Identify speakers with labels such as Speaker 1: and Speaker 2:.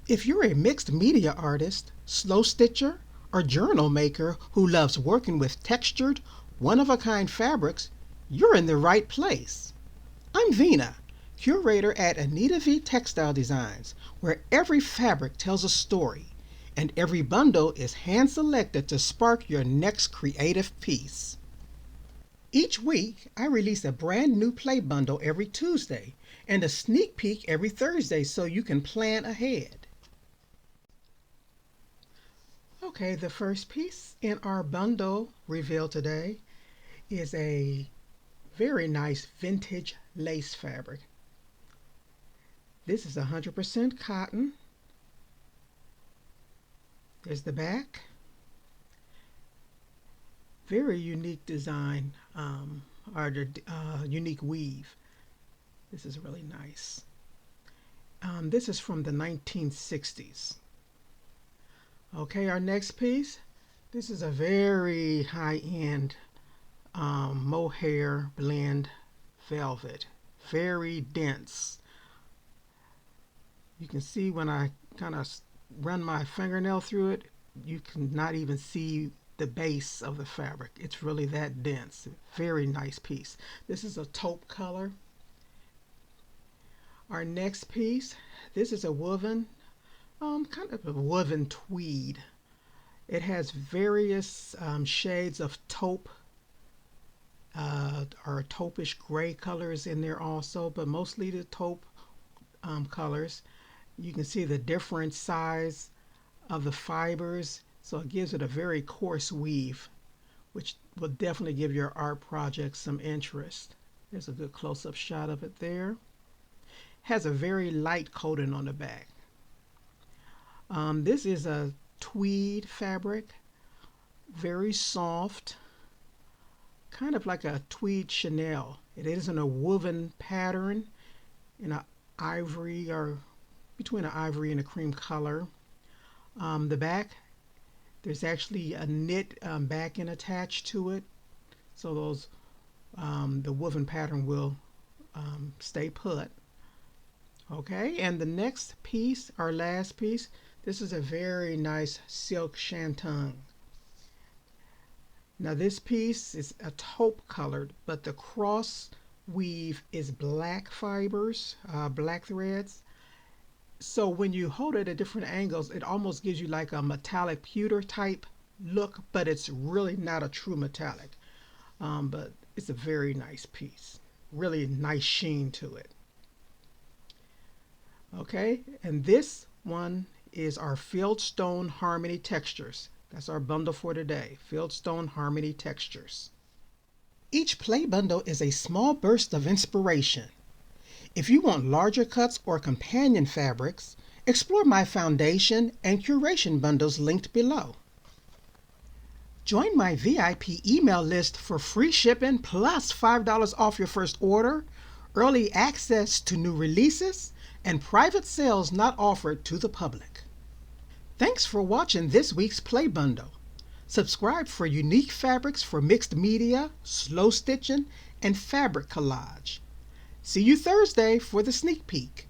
Speaker 1: If you're a mixed media artist, slow stitcher, or journal maker who loves working with textured, one-of-a-kind fabrics, you're in the right place. I'm Vina, curator at Anitavee Textile Designs, where every fabric tells a story, and every bundle is hand-selected to spark your next creative piece. Each week, I release a brand new play bundle every Tuesday and a sneak peek every Thursday so you can plan ahead. Okay, the first piece in our bundle reveal today is a very nice vintage lace fabric. This is 100% cotton. There's the back. Very unique design, unique weave. This is really nice. This is from the 1960s. Okay, our next piece. This is a very high-end mohair blend velvet. Very dense. You can see when I kind of run my fingernail through it, you can not even see the base of the fabric. It's really that dense. Very nice piece. This is a taupe color. Our next piece, this is a woven, kind of a woven tweed. It has various shades of taupe or taupish gray colors in there also, but mostly the taupe colors. You can see the different size of the fibers, so it gives it a very coarse weave, which will definitely give your art project some interest. There's a good close-up shot of it there. Has a very light coating on the back. This is a tweed fabric, very soft, kind of like a tweed Chanel. It is in a woven pattern in an ivory or between an ivory and a cream color. The back, there's actually a knit backing attached to it, so those the woven pattern will stay put. Okay, and the next piece, our last piece, this is a very nice silk shantung. Now this piece is a taupe colored, but the cross weave is black fibers, black threads. So when you hold it at different angles, it almost gives you like a metallic pewter type look, but it's really not a true metallic. But it's a very nice piece. Really nice sheen to it. Okay, and this one is our Fieldstone Harmony Textures. That's our bundle for today, Fieldstone Harmony Textures. Each play bundle is a small burst of inspiration. If you want larger cuts or companion fabrics, explore my foundation and curation bundles linked below. Join my VIP email list for free shipping plus $5 off your first order, early access to new releases, and private sales not offered to the public. Thanks for watching this week's Play Bundle. Subscribe for unique fabrics for mixed media, slow stitching, and fabric collage. See you Thursday for the sneak peek.